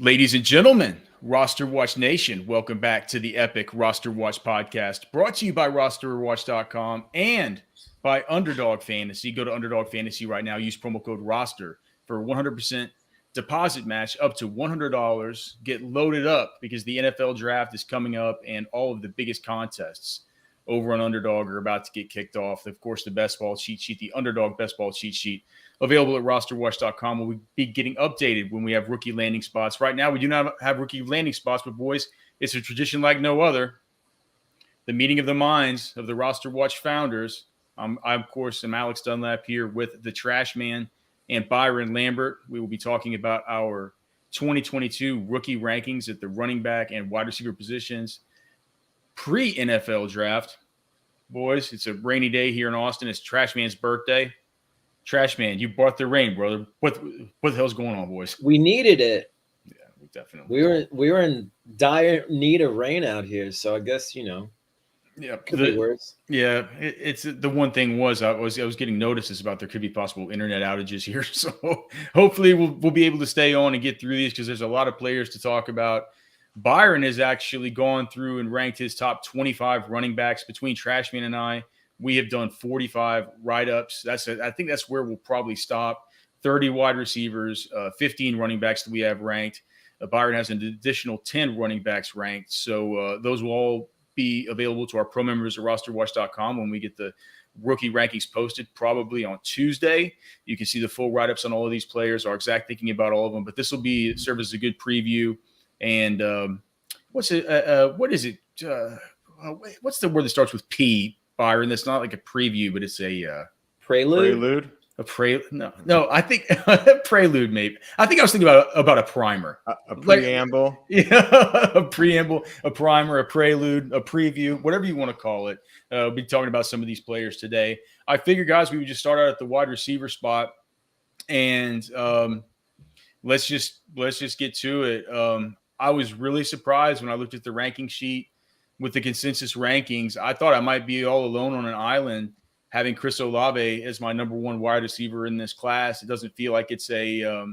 Ladies and gentlemen, RosterWatch Nation, welcome back to the epic RosterWatch Podcast, brought to you by RosterWatch.com and by Underdog Fantasy. Go to Underdog Fantasy right now. Use promo code ROSTER for 100% deposit match up to $100. Get loaded up because the NFL Draft is coming up and all of the biggest contests over on Underdog are about to get kicked off. Of course, the best ball cheat sheet, the Underdog best ball cheat sheet, available at rosterwatch.com. We'll be getting updated when we have rookie landing spots. Right now, we do not have rookie landing spots, but boys, it's a tradition like no other. The meeting of the minds of the RosterWatch founders. I, of course, am Alex Dunlap here with the Trashman and Byron Lambert. We will be talking about our 2022 rookie rankings at the running back and wide receiver positions pre-NFL draft. Boys, it's a rainy day here in Austin. It's Trashman's birthday. Trashman, you brought the rain, brother. What the hell's going on, boys? We needed it. Yeah, we definitely. We were in dire need of rain out here, so I guess Yeah, could be worse. Yeah, it's the one thing was I was getting notices about there could be possible internet outages here, so hopefully we'll be able to stay on and get through these because there's a lot of players to talk about. Byron has actually gone through and ranked his top 25 running backs between Trashman and I. We have done 45 write-ups. I think that's where we'll probably stop. 30 wide receivers, 15 running backs that we have ranked. Byron has an additional 10 running backs ranked. So those will all be available to our pro members at rosterwatch.com when we get the rookie rankings posted, probably on Tuesday. You can see the full write-ups on all of these players, our exact thinking about all of them. But this will serve as a good preview. And what is it? What's the word that starts with P, Byron? That's not like a preview, but it's a Prelude. No. I think prelude. Maybe. I think I was thinking about a primer, a preamble. A preamble, a primer, a prelude, a preview, whatever you want to call it. We'll be talking about some of these players today. I figured, guys, we would just start out at the wide receiver spot, and let's just get to it. I was really surprised when I looked at the ranking sheet with the consensus rankings. I thought I might be all alone on an island having Chris Olave as my number one wide receiver in this class. It doesn't feel like it's a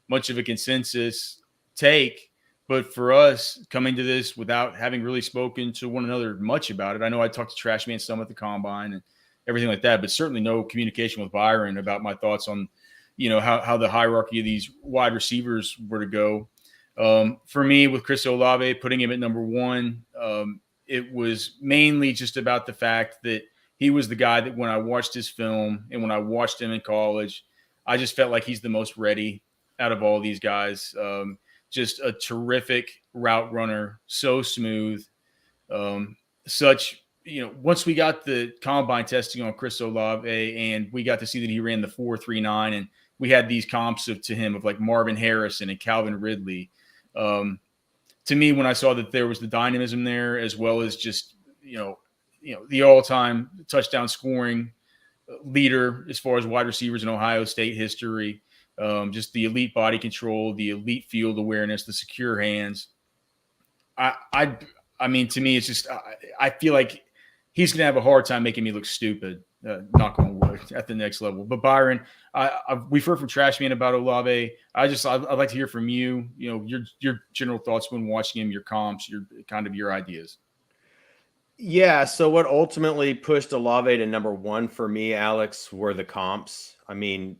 much of a consensus take. But for us coming to this without having really spoken to one another much about it, I know I talked to Trashman some at the combine and everything like that, but certainly no communication with Byron about my thoughts on, how the hierarchy of these wide receivers were to go. For me, with Chris Olave, putting him at number one, it was mainly just about the fact that he was the guy that when I watched his film and when I watched him in college, I just felt like he's the most ready out of all these guys. Just a terrific route runner, so smooth. Once we got the combine testing on Chris Olave and we got to see that he ran the 4.39 and we had these comps to him of like Marvin Harrison and Calvin Ridley. To me, when I saw that there was the dynamism there, as well as just, the all-time touchdown scoring leader as far as wide receivers in Ohio State history, just the elite body control, the elite field awareness, the secure hands. I mean, to me, it's just, I feel like he's going to have a hard time making me look stupid, knock on wood, at the next level. But Byron, we've heard from Trashman about Olave. I'd like to hear from you, your general thoughts when watching him, your comps, your ideas. Yeah. So what ultimately pushed Olave to number one for me, Alex, were the comps. I mean,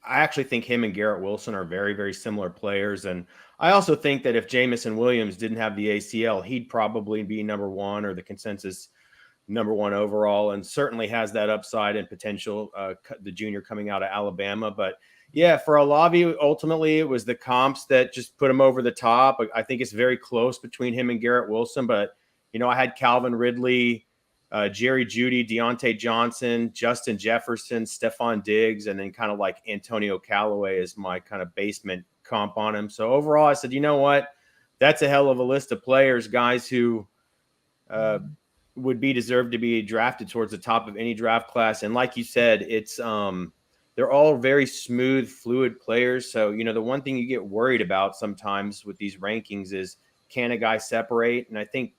I actually think him and Garrett Wilson are very, very similar players. And I also think that if Jamison Williams didn't have the ACL, he'd probably be number one or the consensus number one overall, and certainly has that upside and potential, the junior coming out of Alabama. But yeah, for Olave, ultimately it was the comps that just put him over the top. I think it's very close between him and Garrett Wilson, but I had Calvin Ridley, Jerry Jeudy, Deontay Johnson, Justin Jefferson, Stephon Diggs, and then kind of like Antonio Callaway as my kind of basement comp on him. So overall, I said, you know what? That's a hell of a list of players, guys who would be deserved to be drafted towards the top of any draft class. And like you said, it's they're all very smooth, fluid players. So, the one thing you get worried about sometimes with these rankings is, can a guy separate? And I think,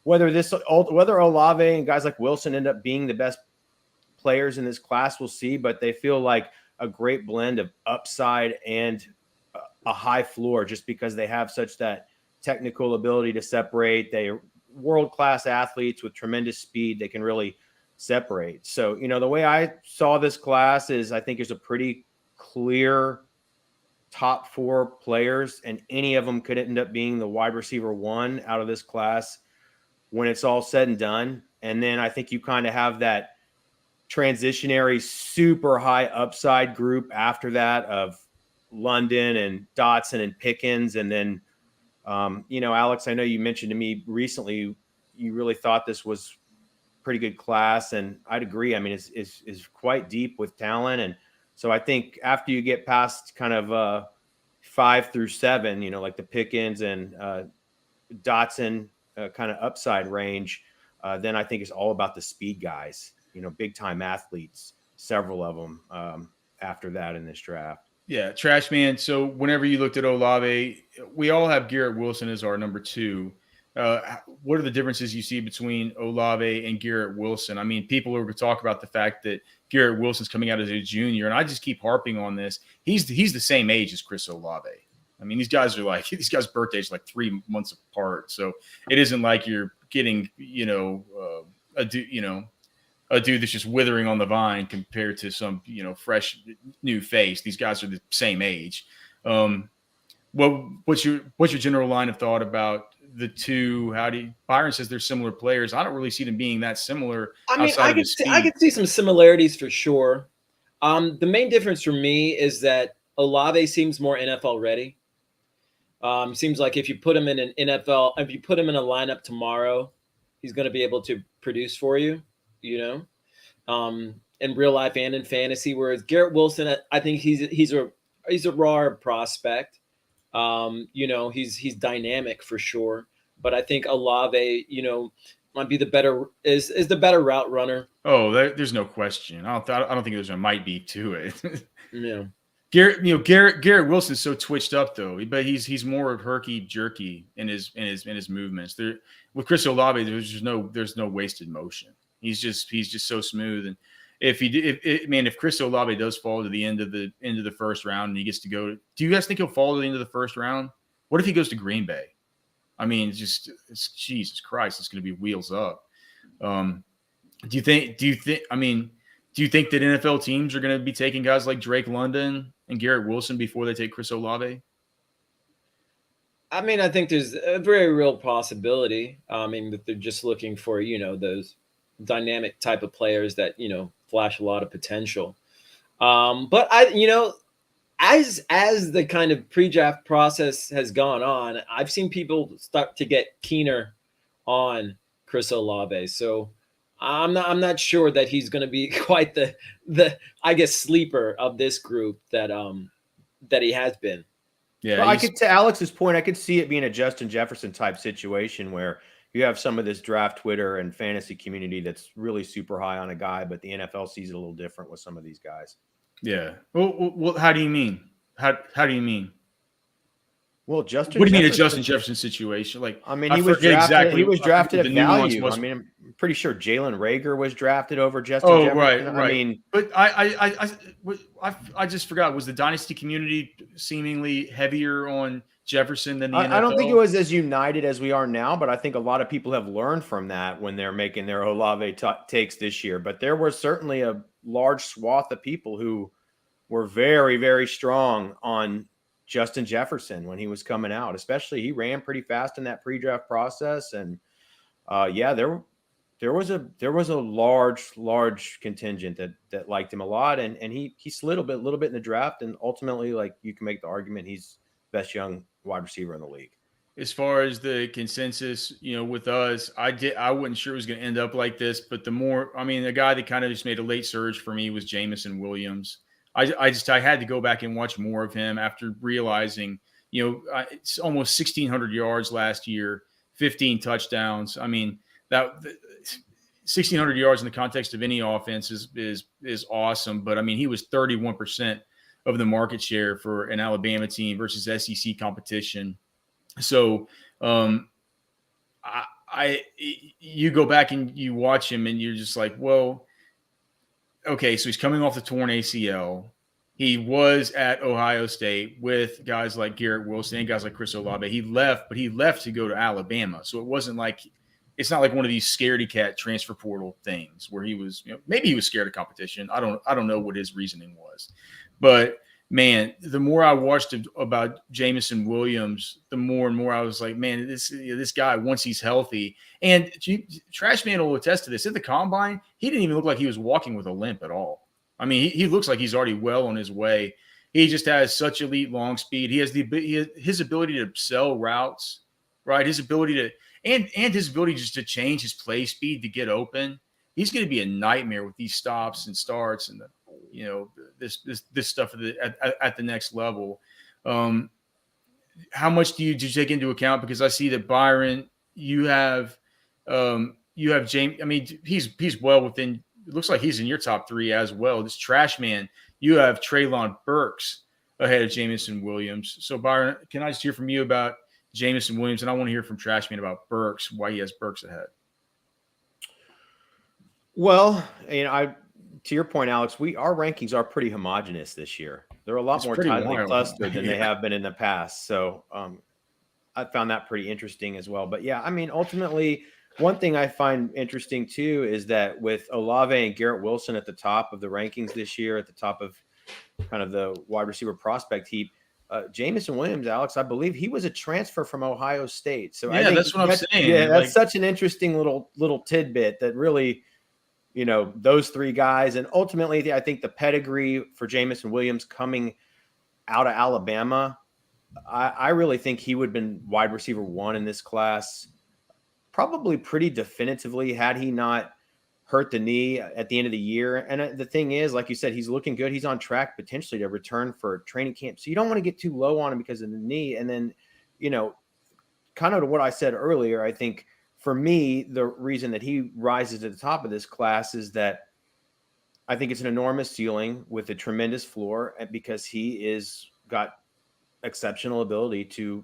whether Olave and guys like Wilson end up being the best players in this class, we'll see. But they feel like a great blend of upside and a high floor just because they have such that technical ability to separate. They are world-class athletes with tremendous speed. They can really separate. So, the way I saw this class is I think there's a pretty clear top 4 players, and any of them could end up being the wide receiver 1 out of this class when it's all said and done. And then I think you kind of have that transitionary super high upside group after that of London and Dotson and Pickens. And then, Alex, I know you mentioned to me recently, you really thought this was pretty good class. And I'd agree. I mean, it's quite deep with talent. And so I think after you get past kind of 5 through 7, like the Pickens and Dotson kind of upside range, then I think it's all about the speed guys, big time athletes, several of them after that in this draft. Yeah, Trashman. So whenever you looked at Olave, we all have Garrett Wilson as our number 2. What are the differences you see between Olave and Garrett Wilson? I mean, people are going to talk about the fact that Garrett Wilson's coming out as a junior, and I just keep harping on this. He's the same age as Chris Olave. I mean, these guys' birthdays are like 3 months apart, so it isn't like you're getting a dude that's just withering on the vine compared to some fresh new face. These guys are the same age. What's your general line of thought about the two? Byron says they're similar players. I don't really see them being that similar. I mean, I could see some similarities for sure. The main difference for me is that Olave seems more NFL ready. Seems like if you put him in a lineup tomorrow, he's going to be able to produce for you, in real life and in fantasy. Whereas Garrett Wilson, I think he's a raw prospect. He's dynamic for sure, but I think Olave, might be the better route runner. Oh, there's no question. I don't think there's a might be to it. Yeah. Garrett Wilson's so twitched up though, but he's more herky jerky in his movements. With Chris Olave, there's no wasted motion. He's just so smooth. And if Chris Olave does fall to the end of the first round and he gets to go, do you guys think he'll fall to the end of the first round? What if he goes to Green Bay? I mean, it's Jesus Christ, it's going to be wheels up. Do you think that NFL teams are going to be taking guys like Drake London and Garrett Wilson before they take Chris Olave? I mean, I think there's a very real possibility. That they're just looking for, those dynamic type of players that, flash a lot of potential. But as the kind of pre-draft process has gone on, I've seen people start to get keener on Chris Olave. So I'm not sure that he's going to be quite the I guess sleeper of this group that he has been. Yeah, well, to Alex's point, I could see it being a Justin Jefferson type situation where you have some of this draft Twitter and fantasy community that's really super high on a guy, but the NFL sees it a little different with some of these guys. Yeah. Well, how do you mean? How do you mean? Well, Justin. What do you mean a Justin Jefferson situation? Like, he was drafted. He was drafted at value. I'm pretty sure Jalen Reagor was drafted over Justin. Jefferson. Right. I mean, but I just forgot. Was the dynasty community seemingly heavier on Jefferson than the NFL? I don't think it was as united as we are now, but I think a lot of people have learned from that when they're making their Olave takes this year. But there was certainly a large swath of people who were very, very strong on Justin Jefferson when he was coming out. Especially, he ran pretty fast in that pre-draft process, and there was a large contingent that liked him a lot, and he slid a little bit in the draft, and ultimately, like, you can make the argument he's best young wide receiver in the league. As far as the consensus, with us, I wasn't sure it was going to end up like this, but the guy that kind of just made a late surge for me was Jamison Williams. I had to go back and watch more of him after realizing, it's almost 1,600 yards last year, 15 touchdowns. I mean, that 1,600 yards in the context of any offense is awesome. But I mean, he was 31% of the market share for an Alabama team versus SEC competition. So you go back and you watch him and you're just like, well, okay, so he's coming off the torn ACL. He was at Ohio State with guys like Garrett Wilson and guys like Chris Olave. He left, but he left to go to Alabama. So it wasn't like it's not like one of these scaredy cat transfer portal things where he was, maybe he was scared of competition. I don't know what his reasoning was, but man, the more I watched about Jamison Williams, the more and more I was like, man, this guy, once he's healthy, and Trashman will attest to this. At the combine, he didn't even look like he was walking with a limp at all. I mean, he looks like he's already well on his way. He just has such elite long speed. He has his ability to sell routes, right? His ability to and his ability just to change his play speed to get open. He's going to be a nightmare with these stops and starts and this stuff at the next level. How much do you take into account? Because I see that Byron, you have James. I mean, he's well within. It looks like he's in your top three as well. This Trashman, you have Treylon Burks ahead of Jamison Williams. So Byron, can I just hear from you about Jamison Williams, and I want to hear from Trashman about Burks, why he has Burks ahead. Well, to your point, Alex, our rankings are pretty homogenous this year. They're a lot more tightly clustered than they have been in the past. So I found that pretty interesting as well. But yeah, I mean, ultimately, one thing I find interesting too is that with Olave and Garrett Wilson at the top of the rankings this year, at the top of kind of the wide receiver prospect heap, Jamison Williams, Alex, I believe he was a transfer from Ohio State. So yeah, that's what I'm saying. Yeah, that's such an interesting little tidbit that really, those three guys, and ultimately, I think the pedigree for Jamison Williams coming out of Alabama, I really think he would have been wide receiver one in this class, probably pretty definitively had he not hurt the knee at the end of the year. And the thing is, like you said, he's looking good. He's on track potentially to return for training camp. So you don't want to get too low on him because of the knee. And then, kind of to what I said earlier, I think for me, the reason that he rises to the top of this class is that I think it's an enormous ceiling with a tremendous floor, because he is got exceptional ability to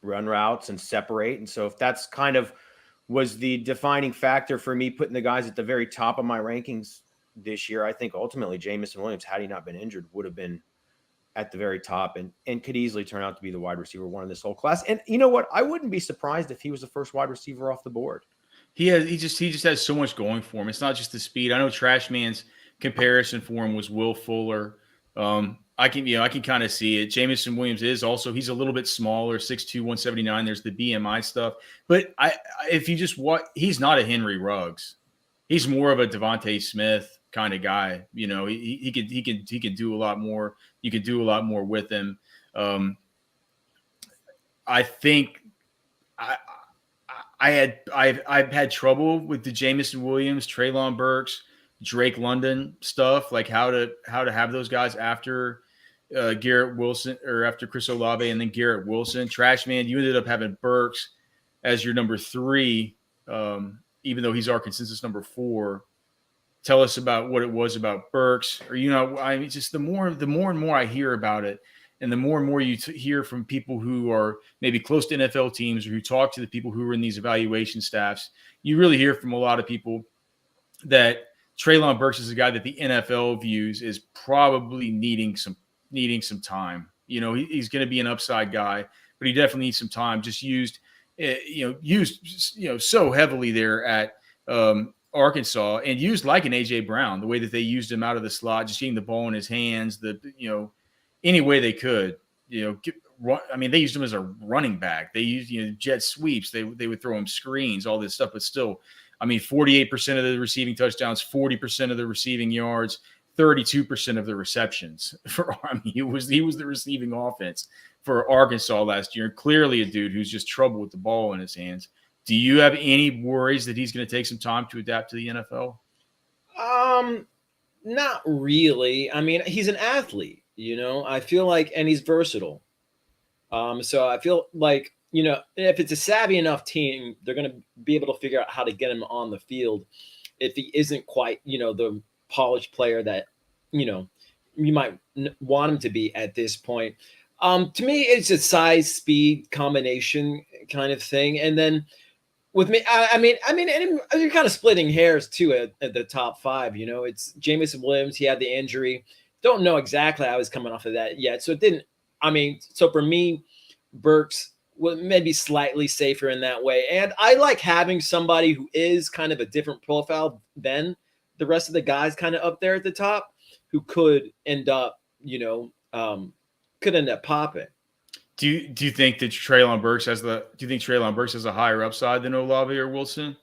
run routes and separate. And so if that's kind of was the defining factor for me putting the guys at the very top of my rankings this year, I think ultimately Jamison Williams, had he not been injured, would have been at the very top and could easily turn out to be the wide receiver one in this whole class. And you know what? I wouldn't be surprised if he was the first wide receiver off the board. He just has so much going for him. It's not just the speed. I know Trashman's comparison for him was Will Fuller. I can kind of see it. Jamison Williams is also, he's a little bit smaller, 6'2", 179. There's the BMI stuff. But if you just watch, he's not a Henry Ruggs. He's more of a Devontae Smith kind of guy. He can do a lot more. You can do a lot more with him. I think I've had trouble with the Jamison Williams, Treylon Burks, Drake London stuff, like how to have those guys after Garrett Wilson or after Chris Olave and then Garrett Wilson. Trashman, you ended up having Burks as your number 3, even though he's our consensus number 4. Tell us about what it was about Burks, or just the more and more I hear about it, and the more and more you hear from people who are maybe close to NFL teams or who talk to the people who are in these evaluation staffs, you really hear from a lot of people that Treylon Burks is a guy that the NFL views is probably needing some time. He's going to be an upside guy, but he definitely needs some time. Just used so heavily there at Arkansas, and used like an AJ Brown, the way that they used him out of the slot, just getting the ball in his hands, any way they could. They used him as a running back. They used jet sweeps. They would throw him screens, all this stuff, but still. 48% of the receiving touchdowns, 40% of the receiving yards, 32% of the receptions. He was the receiving offense for Arkansas last year. Clearly a dude who's just trouble with the ball in his hands. Do you have any worries that he's going to take some time to adapt to the NFL? Not really. He's an athlete, I feel like, and he's versatile. So I feel like, if it's a savvy enough team, they're going to be able to figure out how to get him on the field if he isn't quite, the polished player that, you might want him to be at this point. To me, it's a size speed combination kind of thing. And then with me, and you're kind of splitting hairs too at the top 5. It's Jamison Williams. He had the injury, don't know exactly how I was coming off of that yet. So it didn't, so for me, Burks was maybe slightly safer in that way. And I like having somebody who is kind of a different profile than the rest of the guys kind of up there at the top who could end up, popping. Do you think that Treylon Burks has a higher upside than Olave or Wilson?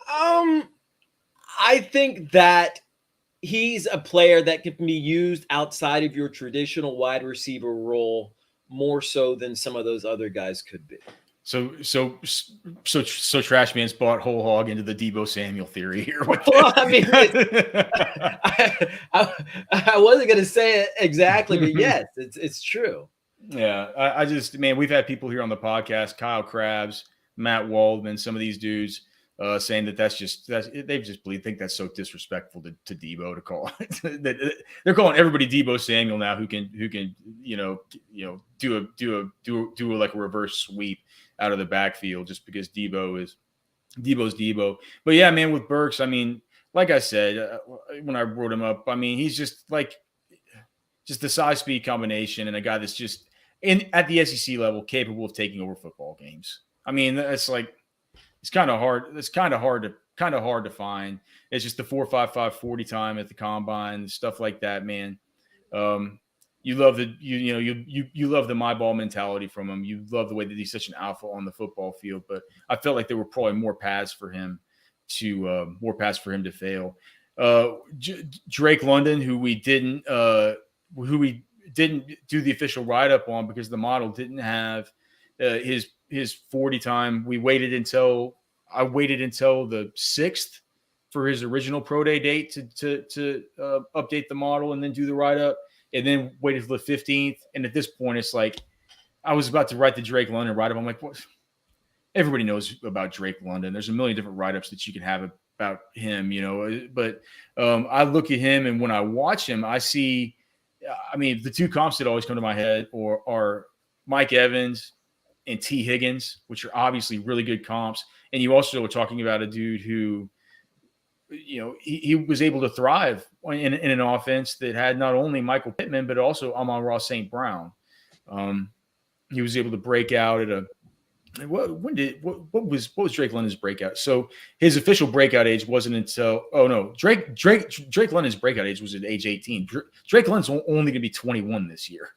I think that he's a player that can be used outside of your traditional wide receiver role more so than some of those other guys could be. So Trashman's bought whole hog into the Deebo Samuel theory here. Well, I wasn't going to say it exactly, but yes, it's true. Yeah, I just, man, we've had people here on the podcast, Kyle Krabs, Matt Waldman, some of these dudes saying they think that's so disrespectful to Deebo to call it. They're calling everybody Deebo Samuel now who can do like a reverse sweep out of the backfield just because Deebo's Deebo. But yeah, man, with Burks, like I said, when I brought him up, he's just the size speed combination and a guy that's just at the SEC level capable of taking over football games. That's like, it's kind of hard. It's kind of hard to find. It's just the 4.55 40 time at the combine, stuff like that, man. You love you love the my ball mentality from him. You love the way that he's such an alpha on the football field. But I felt like there were probably more paths for him to fail. Drake London, who we didn't do the official write up on because the model didn't have his 40 time. I waited until the 6th for his original pro day date to update the model and then do the write up, and then waited till the 15th. And at this point, it's like I was about to write the Drake London write up. I'm like, what? Everybody knows about Drake London. There's a million different write ups that you can have about him, But I look at him, and when I watch him, I see. The two comps that always come to my head are Mike Evans and T. Higgins, which are obviously really good comps. And you also were talking about a dude who, he was able to thrive in an offense that had not only Michael Pittman, but also Amon-Ra St. Brown. He was able to break out at what was Drake London's breakout? So his official breakout age wasn't until Drake London's breakout age was at age 18. Drake London's only going to be 21 this year.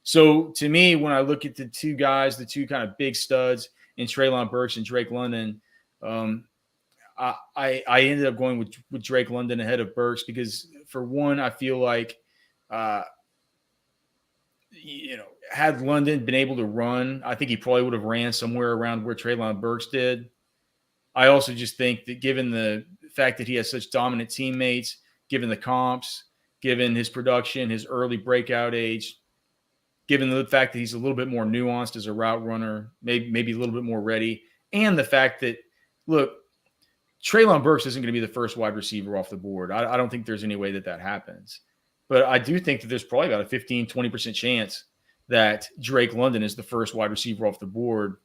So to me, when I look at the two guys, the two kind of big studs in Treylon Burks and Drake London, I ended up going with Drake London ahead of Burks because, for one, I feel like had London been able to run, I think he probably would have ran somewhere around where Treylon Burks did. I also just think that given the fact that he has such dominant teammates, given the comps, given his production, his early breakout age, given the fact that he's a little bit more nuanced as a route runner, maybe a little bit more ready, and the fact that, look, Treylon Burks isn't going to be the first wide receiver off the board. I don't think there's any way that happens. But I do think that there's probably about a 15-20% chance that Drake London is the first wide receiver off the board.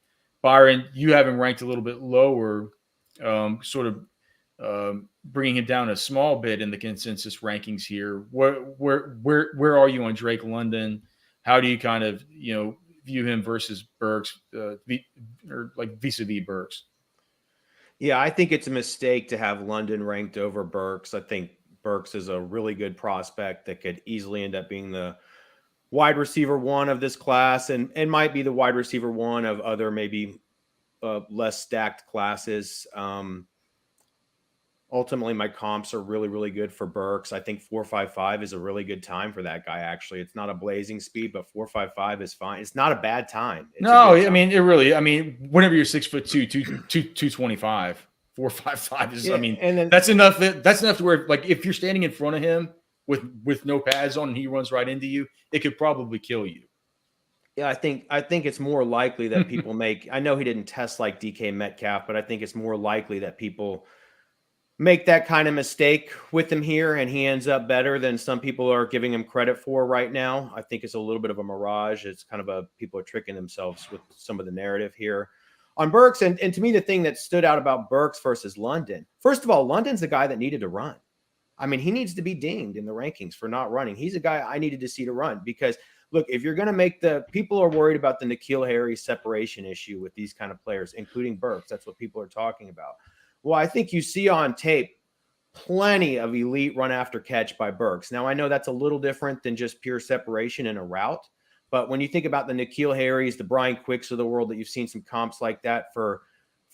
Byron, you have him ranked a little bit lower, bringing him down a small bit in the consensus rankings here. Where are you on Drake London? How do you kind of view him versus Burks, vis-a-vis Burks? Yeah, I think it's a mistake to have London ranked over Burks. I think Burks is a really good prospect that could easily end up being the wide receiver one of this class and might be the wide receiver one of other maybe less stacked classes. Ultimately, my comps are really, really good for Burks. I think 4.55 is a really good time for that guy, actually. It's not a blazing speed, but 4.55 is fine. It's not a bad time. Whenever you're 6'2", 225, 4.55 is, and then, that's enough. That's enough to where, like, if you're standing in front of him with no pads on and he runs right into you, it could probably kill you. Yeah, I think it's more likely that people I know he didn't test like DK Metcalf, but I think it's more likely that people make that kind of mistake with him here and he ends up better than some people are giving him credit for right now. I think it's a little bit of a mirage. It's kind of people are tricking themselves with some of the narrative here on Burks. And to me, the thing that stood out about Burks versus London, first of all, London's the guy that needed to run. I mean, he needs to be dinged in the rankings for not running. He's a guy I needed to see to run because, look, if you're going to make people are worried about the N'Keal Harry separation issue with these kind of players, including Burks. That's what people are talking about. Well, I think you see on tape plenty of elite run after catch by Burks. Now, I know that's a little different than just pure separation in a route. But when you think about the N'Keal Harrys, the Brian Quicks of the world that you've seen some comps like that for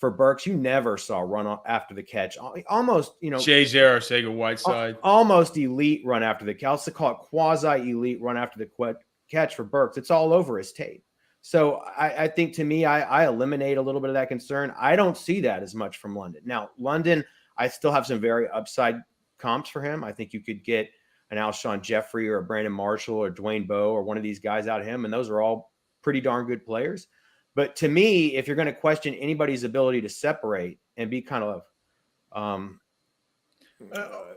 Burks, you never saw run after the catch. Almost, Shazier Arcega-Whiteside. Almost elite run after the catch. I also call it quasi-elite run after the catch for Burks. It's all over his tape. So I think, to me, I eliminate a little bit of that concern. I don't see that as much from London. Now, London, I still have some very upside comps for him. I think you could get an Alshon Jeffrey or a Brandon Marshall or Dwayne Bowe or one of these guys out of him, and those are all pretty darn good players. But to me, if you're going to question anybody's ability to separate and be kind of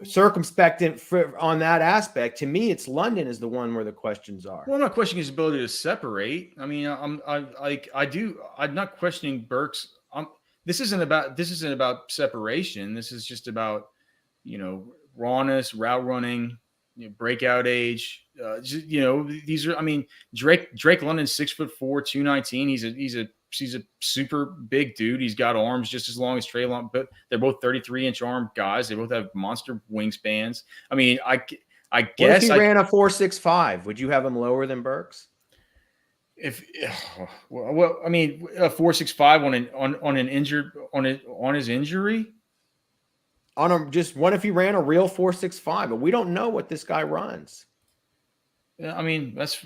circumspect on that aspect, to me, it's London is the one where the questions are. Well, I'm not questioning his ability to separate. I mean, I'm not questioning Burks. This isn't about separation. This is just about, rawness, route running, breakout age. These are. I mean, Drake London's 6'4", 219. He's a super big dude. He's got arms just as long as Treylon, but they're both 33-inch arm guys. They both have monster wingspans. I mean, I guess what if he ran a 4.65, would you have him lower than Burks? I mean, a 4.65 on his injury. Just what if he ran a real 4.65? But we don't know what this guy runs. I mean, that's.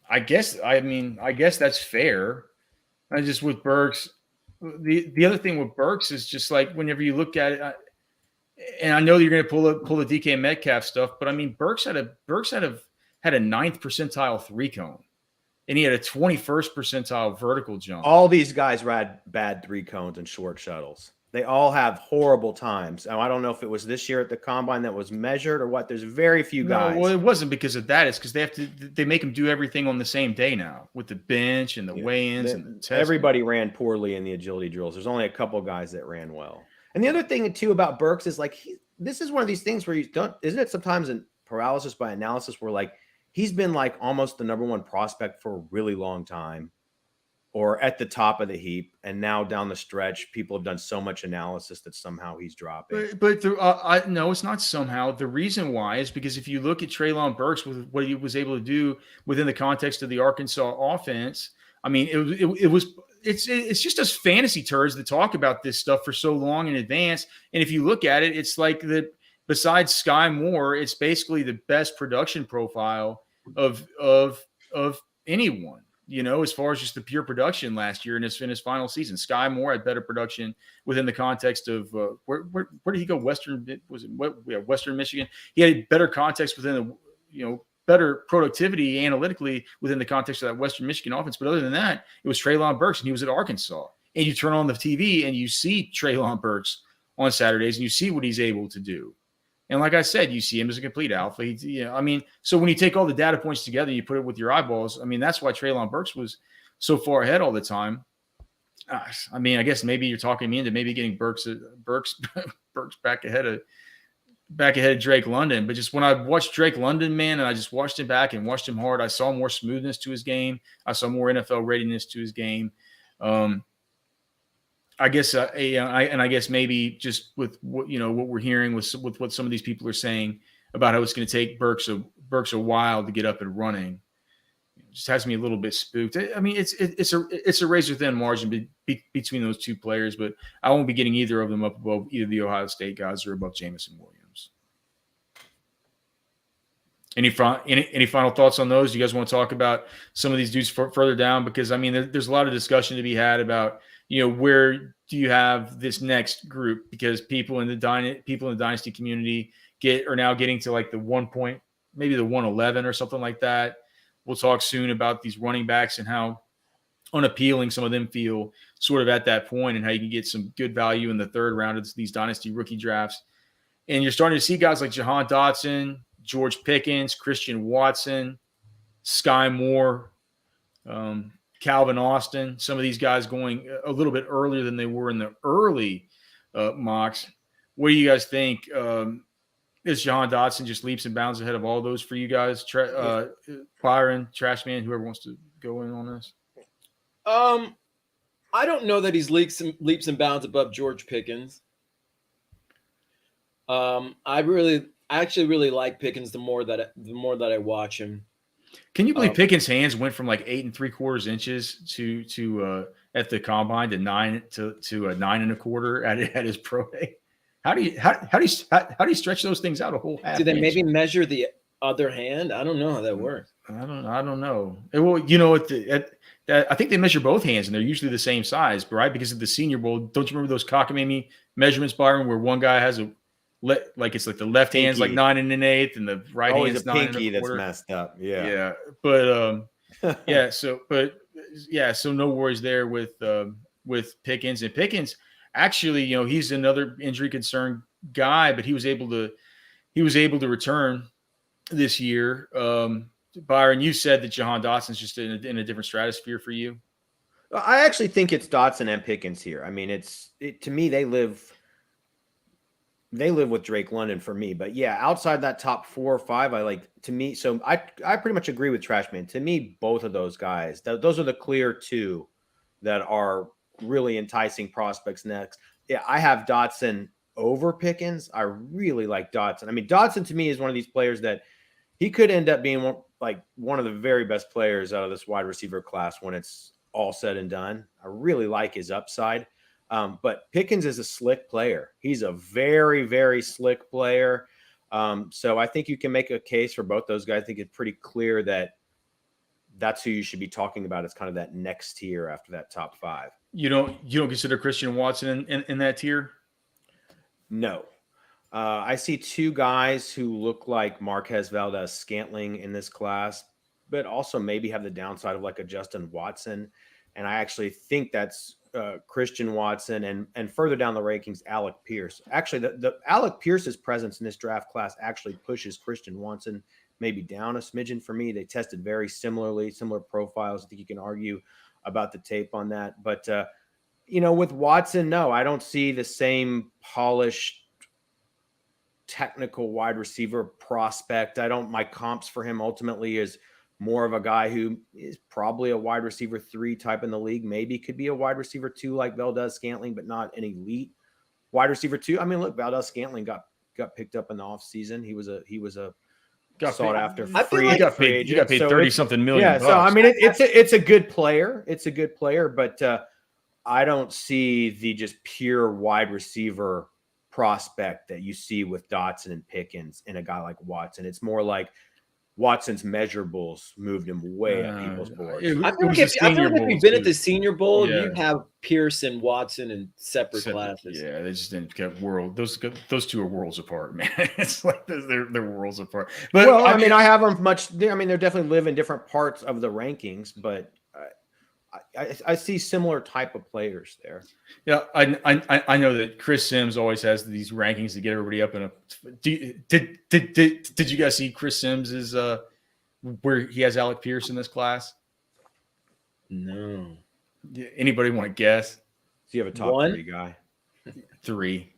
I guess that's fair. I just with Burks, the other thing with Burks is just like whenever you look at it, and I know you're going to pull the DK Metcalf stuff, but I mean Burks had a 9th percentile 3-cone, and he had a 21st percentile vertical jump. All these guys had bad 3-cones and short shuttles. They all have horrible times. Now, I don't know if it was this year at the combine that was measured or what. There's very few guys. No, well, it wasn't because of that. It's because they make them do everything on the same day now with the bench and the weigh-ins and the test. Everybody ran poorly in the agility drills. There's only a couple of guys that ran well. And the other thing too about Burks is like this is one of these things where isn't it sometimes in paralysis by analysis where like he's been like almost the number one prospect for a really long time, or at the top of the heap, and now down the stretch, people have done so much analysis that somehow he's dropping. But no, it's not somehow. The reason why is because if you look at Treylon Burks with what he was able to do within the context of the Arkansas offense, I mean, it's just us fantasy turds that talk about this stuff for so long in advance. And if you look at it, it's like besides Skye Moore, it's basically the best production profile of anyone. As far as just the pure production last year in his final season, Skye Moore had better production within the context of where did he go? Western Michigan. He had better context within the better productivity analytically within the context of that Western Michigan offense. But other than that, it was Treylon Burks, and he was at Arkansas. And you turn on the TV and you see Treylon Burks on Saturdays, and you see what he's able to do. And like I said, you see him as a complete alpha. So when you take all the data points together, you put it with your eyeballs. I mean, that's why Treylon Burks was so far ahead all the time. I mean, I guess maybe you're talking me into maybe getting Burks back ahead of Drake London. But just when I watched Drake London, man, and I just watched him back and watched him hard, I saw more smoothness to his game. I saw more NFL readiness to his game. I guess, I guess maybe just with what we're hearing with what some of these people are saying about how it's going to take Burks a while to get up and running, it just has me a little bit spooked. I mean, it's a razor thin margin between those two players, but I won't be getting either of them up above either the Ohio State guys or above Jamison Williams. Any final thoughts on those? Do you guys want to talk about some of these dudes further down? Because I mean, there's a lot of discussion to be had about. Where do you have this next group? Because people in the dynasty community are now getting to like the 1 point, maybe the 111 or something like that. We'll talk soon about these running backs and how unappealing some of them feel sort of at that point, and how you can get some good value in the third round of these dynasty rookie drafts. And you're starting to see guys like Jahan Dotson, George Pickens, Christian Watson, Skye Moore, Calvin Austin, some of these guys going a little bit earlier than they were in the early mocks. What do you guys think? is Jahan Dotson just leaps and bounds ahead of all those for you guys? Byron, Trashman, whoever wants to go in on this. I don't know that he's leaps and bounds above George Pickens. I actually really like Pickens the more that I watch him. Can you believe Pickens' hands went from like 8 3/4 inches to at the combine to 9 to 9 1/4 at his pro day? How do you stretch those things out a whole half? Do they maybe measure the other hand? I don't know how that works. I don't know. Well, you know what? I think they measure both hands, and they're usually the same size, right? Because of the Senior Bowl. Don't you remember those cockamamie measurements, Byron, where one guy has it's like the left hand's like 9 1/8, and the right hand's 9 1/4. Pinky that's messed up. Yeah. But so no worries there with Pickens. And Pickens, actually, he's another injury concern guy, but he was able to return this year. Byron, you said that Jahan Dotson's just in a different stratosphere for you. I actually think it's Dotson and Pickens here. I mean, to me, they live with Drake London for me. But yeah, outside that top 4 or 5, so I pretty much agree with Trashman. To me, both of those guys, those are the clear 2 that are really enticing prospects next. Yeah, I have Dotson over Pickens. I really like Dotson. I mean, Dotson to me is one of these players that he could end up being one of the very best players out of this wide receiver class when it's all said and done. I really like his upside. But Pickens is a slick player. He's a very, very slick player. So I think you can make a case for both those guys. I think it's pretty clear that that's who you should be talking about as kind of that next tier after that top 5. You don't consider Christian Watson in that tier? No. I see 2 guys who look like Marquez Valdes-Scantling in this class, but also maybe have the downside of like a Justin Watson. And I actually think that's Christian Watson and further down the rankings, Alec Pierce. Actually, the Alec Pierce's presence in this draft class actually pushes Christian Watson maybe down a smidgen for me. They tested very similar profiles. I think you can argue about the tape on that. But, with Watson, no, I don't see the same polished technical wide receiver prospect. My comps for him ultimately is more of a guy who is probably a wide receiver 3 type in the league. Maybe could be a wide receiver 2 like Valdes-Scantling, but not an elite wide receiver 2. I mean, look, Valdes-Scantling got picked up in the offseason. He was a sought after free agent. You got paid 30-something million. Yeah, so I mean, it's a good player. It's a good player, but I don't see the just pure wide receiver prospect that you see with Dotson and Pickens in a guy like Watson. It's more like Watson's measurables moved him way up people's boards. I feel like if you've been at the Senior Bowl, you have Pierce and Watson in separate classes. Yeah, they just didn't get those 2 are worlds apart, man. It's like they're worlds apart. But I have them they definitely live in different parts of the rankings, but I see similar type of players there. Yeah, I know that Chris Sims always has these rankings to get everybody up in a. Did you guys see Chris Sims is where he has Alec Pierce in this class? No. Anybody want to guess? So you have a top 3 guy. 3.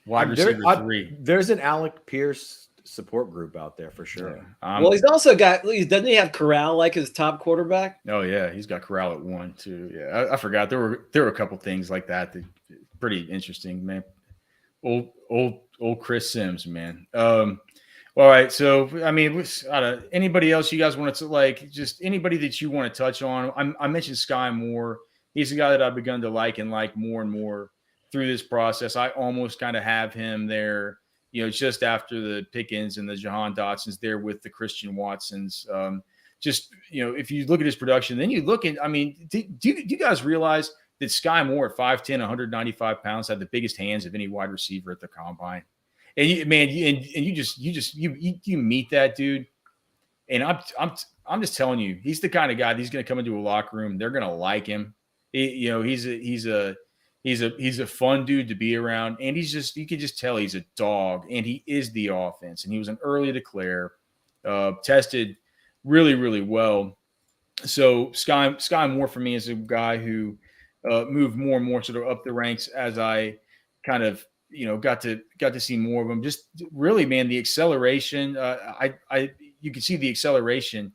Wide receiver 3. There's an Alec Pierce support group out there for sure. Yeah. Well, he's also doesn't he have Corral like his top quarterback? Oh yeah, he's got Corral at 1 too. Yeah, I forgot there were a couple things like that pretty interesting, man. Old Chris Sims, man. All right, so I mean, anybody else you guys want to just anybody that you want to touch on? I mentioned Skye Moore. He's a guy that I've begun to like more and more through this process. I almost kind of have him there. Just after the Pickens and the Jahan Dotsons there with the Christian Watsons. If you look at his production, then you look at, do you guys realize that Skye Moore at 5'10", 195 pounds had the biggest hands of any wide receiver at the combine? And you meet that dude. And I'm just telling you, he's the kind of guy that's going to come into a locker room. They're going to like him. He's a fun dude to be around, and you can just tell he's a dog, and he is the offense. And he was an early declare, tested really, really well. So Skye Moore for me is a guy who moved more and more sort of up the ranks as I kind of got to see more of him. Just really, man, the acceleration. You can see the acceleration.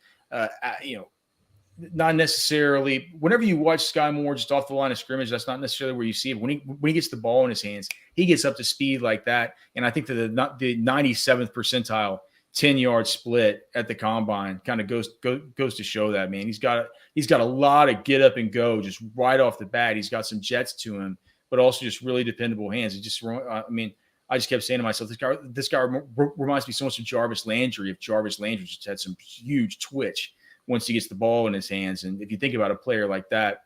Not necessarily. Whenever you watch Skye Moore just off the line of scrimmage, that's not necessarily where you see it. When he gets the ball in his hands, he gets up to speed like that. And I think that the 97th percentile 10-yard split at the combine kind of goes to show that, man. He's got a lot of get up and go just right off the bat. He's got some jets to him, but also just really dependable hands. It just, I just kept saying to myself, this guy reminds me so much of Jarvis Landry. If Jarvis Landry just had some huge twitch once he gets the ball in his hands. And if you think about a player like that,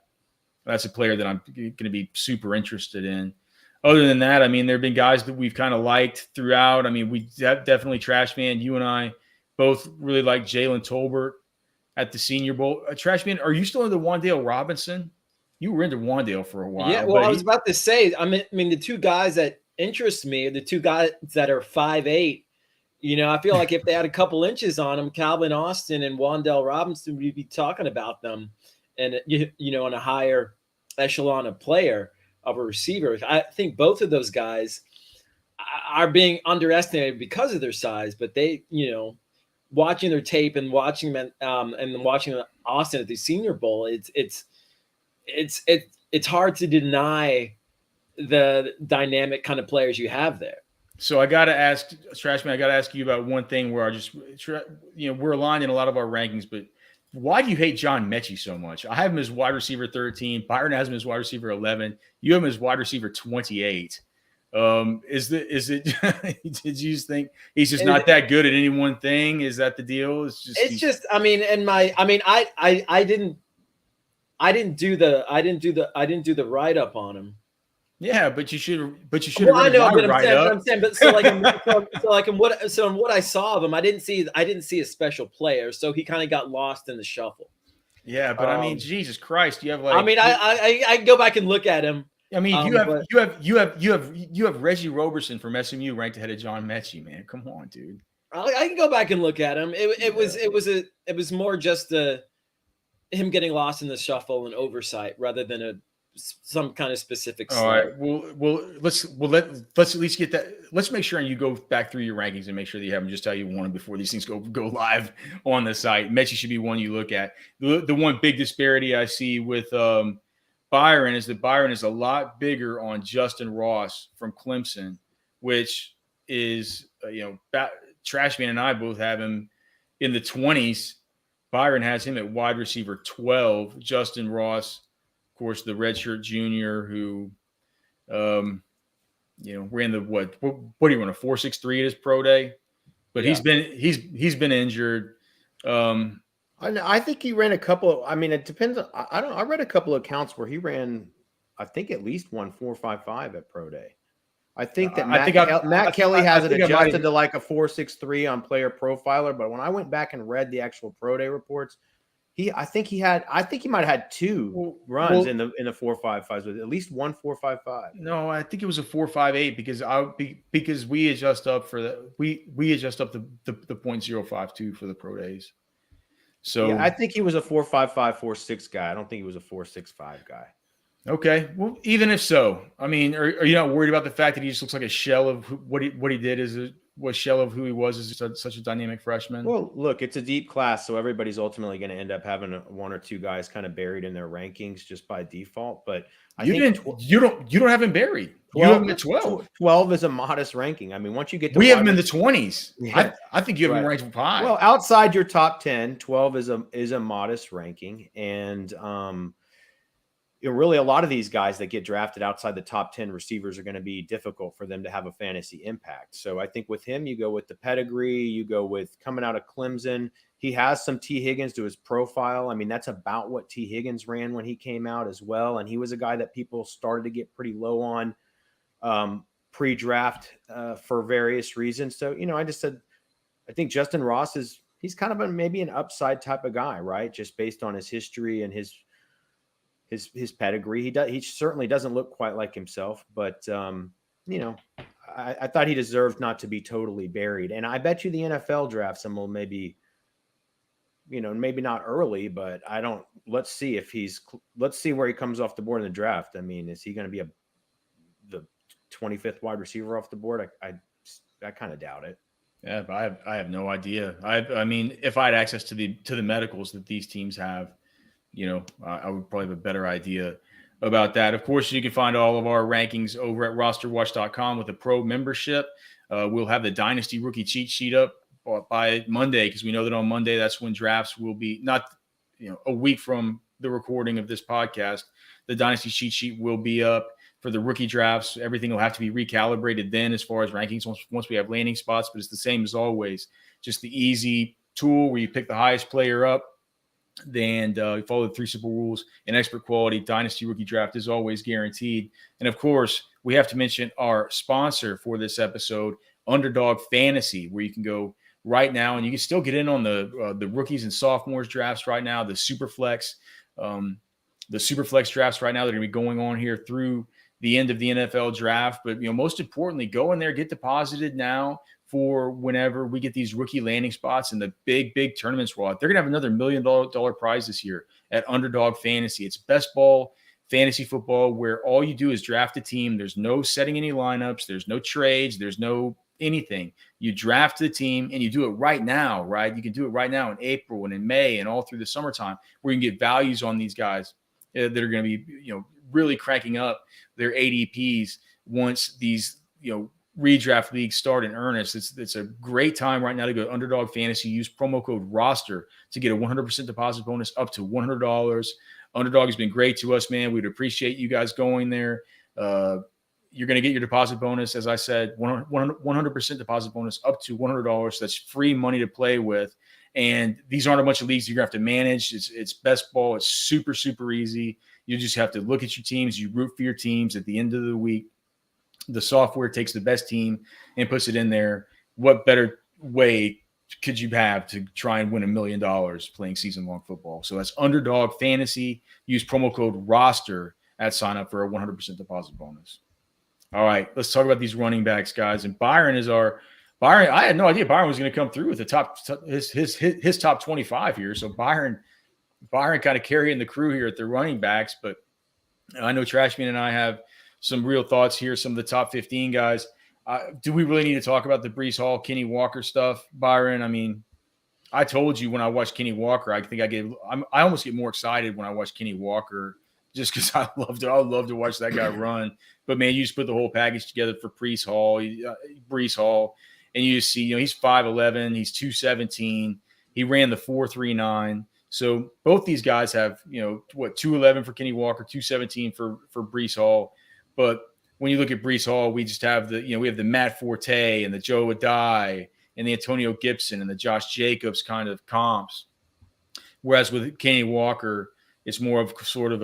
that's a player that I'm going to be super interested in. Other than that, there have been guys that we've kind of liked throughout. we definitely Trashman. You and I both really like Jalen Tolbert at the Senior Bowl. Trashman, are you still into Wandel Robinson? You were into Wandel for a while. Yeah, well, I was about to say, the two guys that interest me are the two guys that are 5'8". I feel like if they had a couple inches on them, Calvin Austin and Wandel Robinson, we'd be talking about them and, in a higher echelon of player of a receiver. I think both of those guys are being underestimated because of their size, but they, watching their tape and watching them and watching Austin at the Senior Bowl, it's hard to deny the dynamic kind of players you have there. So I got to ask, Trashman, you about one thing where we're aligned in a lot of our rankings, but why do you hate John Mechie so much? I have him as wide receiver 13. Byron has him as wide receiver 11. You have him as wide receiver 28. Is it? Did you just think he's just not that good at any one thing? Is that the deal? I didn't do the write up on him. Yeah, but you should have. Well, I know, but I'm saying, but in what I saw of him, I didn't see a special player, so he kind of got lost in the shuffle. Yeah, but Jesus Christ, you have I can go back and look at him. You have Reggie Roberson from SMU ranked ahead of John Mechie, man. Come on, dude. I can go back and look at him. It was more just him getting lost in the shuffle and oversight rather than some kind of specific slide. All right. Let's at least get that. Let's make sure you go back through your rankings and make sure that you have them just how you want them before these things go live on the site. Mechie should be one you look at. The one big disparity I see with Byron is that Byron is a lot bigger on Justin Ross from Clemson, which is Trashman and I both have him in the 20s. Byron has him at wide receiver 12. Justin Ross, of course, the redshirt junior who, ran the what do you run, a 4.63 at his pro day? But he's been injured. I think he ran a couple. It depends. I read a couple of accounts where he ran, I think at least 1.455 at pro day. I think that Matt Kelly has it adjusted to like a 4.63 on Player Profiler. But when I went back and read the actual pro day reports, I think he might have had two runs in the 4.55s with at least 1.455. No, I think it was a 4.58 because we adjust up for the we adjust up the 0.052 for the pro days. So yeah, I think he was a 4.55, 4.6 guy. I don't think he was a 4.65 guy. Okay, well, even if so, are you not worried about the fact that he just looks like a shell of what he did was shell of who he was as such a dynamic freshman? Well, look, it's a deep class, so everybody's ultimately going to end up having one or two guys kind of buried in their rankings just by default. But you don't have him buried. 12, you have him at 12. 12 is a modest ranking. Once you get to we have him in the 20s. Yeah. I think you have him ranked 5. Well, outside your top 10, 12 is a modest ranking, and really a lot of these guys that get drafted outside the top 10 receivers are going to be difficult for them to have a fantasy impact. So I think with him, you go with the pedigree, you go with coming out of Clemson. He has some T. Higgins to his profile. That's about what T. Higgins ran when he came out as well. And he was a guy that people started to get pretty low on pre-draft for various reasons. So, I just said, I think Justin Ross he's kind of maybe an upside type of guy, right? Just based on his history and his pedigree. He certainly doesn't look quite like himself, but I thought he deserved not to be totally buried. And I bet you the NFL drafts him will maybe not early, but let's see where he comes off the board in the draft. Is he going to be the 25th wide receiver off the board. I kind of doubt it. Yeah, but I have no idea. I mean, if I had access to the medicals that these teams have, I would probably have a better idea about that. Of course, you can find all of our rankings over at rosterwatch.com with a pro membership. We'll have the Dynasty rookie cheat sheet up by Monday, because we know that on Monday, that's when drafts will be, not a week from the recording of this podcast. The Dynasty cheat sheet will be up for the rookie drafts. Everything will have to be recalibrated then as far as rankings once we have landing spots, but it's the same as always. Just the easy tool where you pick the highest player up, then you follow the 3 simple rules, and expert quality Dynasty rookie draft is always guaranteed. And of course, we have to mention our sponsor for this episode, Underdog Fantasy, where you can go right now and you can still get in on the rookies and sophomores drafts right now, the Superflex drafts right now that are going to be going on here through the end of the NFL draft. But most importantly, go in there, get deposited now for whenever we get these rookie landing spots and the big tournaments roll out. They're going to have another $1 million prize this year at Underdog Fantasy. It's best ball fantasy football, where all you do is draft a team. There's no setting any lineups. There's no trades. There's no anything. You draft the team and you do it right now, right? You can do it right now in April and in May and all through the summertime, where you can get values on these guys that are going to be, really cranking up their ADPs once these, redraft leagues start in earnest. It's a great time right now to go to Underdog Fantasy. Use promo code ROSTER to get a 100% deposit bonus up to $100. Underdog has been great to us, man. We'd appreciate you guys going there. You're going to get your deposit bonus, as I said, 100% deposit bonus up to $100. That's free money to play with. And these aren't a bunch of leagues you're going to have to manage. It's best ball. It's super, super easy. You just have to look at your teams. You root for your teams. At the end of the week, the software takes the best team and puts it in there. What better way could you have to try and win $1 million playing season-long football? So that's Underdog Fantasy. Use promo code ROSTER at sign up for a 100% deposit bonus. All right, let's talk about these running backs, guys. And Byron. I had no idea Byron was going to come through with the his top 25 here. So Byron kind of carrying the crew here at the running backs. But I know Trashman and I have some real thoughts here. Some of the top 15 guys. Do we really need to talk about the Breece Hall, Kenny Walker stuff, Byron? I mean, I told you when I watched Kenny Walker, I almost get more excited when I watch Kenny Walker, just because I love to watch that guy run. But man, you just put the whole package together for Breece Hall, and you just see, he's 5'11", he's 217, he ran the 4.39. So both these guys have, 211 for Kenny Walker, 217 for Breece Hall. But when you look at Breece Hall, we just have we have the Matt Forte and the Joe Adai and the Antonio Gibson and the Josh Jacobs kind of comps. Whereas with Kenny Walker, it's more of sort of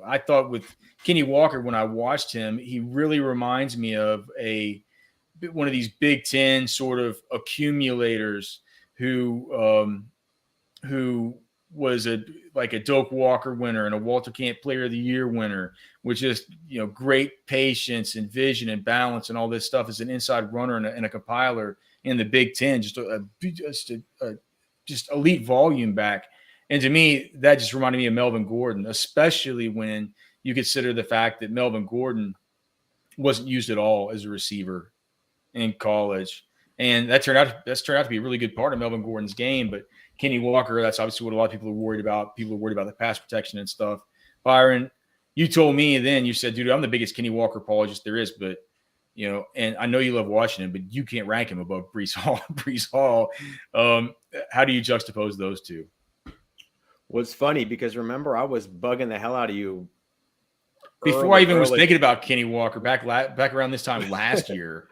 I thought with Kenny Walker, when I watched him, he really reminds me of one of these Big Ten sort of accumulators who was a Doak Walker winner and a Walter Camp Player of the Year winner, with just great patience and vision and balance and all this stuff as an inside runner and a compiler in the Big Ten, just elite volume back. And to me, that just reminded me of Melvin Gordon, especially when you consider the fact that Melvin Gordon wasn't used at all as a receiver in college. And that's turned out to be a really good part of Melvin Gordon's game. But Kenny Walker, that's obviously what a lot of people are worried about. People are worried about the pass protection and stuff. Byron, you told me then, you said, dude, I'm the biggest Kenny Walker apologist there is, but and I know you love watching him, but you can't rank him above Breece Hall. How do you juxtapose those two? Well, it's funny because remember, I was bugging the hell out of you before I even was thinking about Kenny Walker back around this time last year.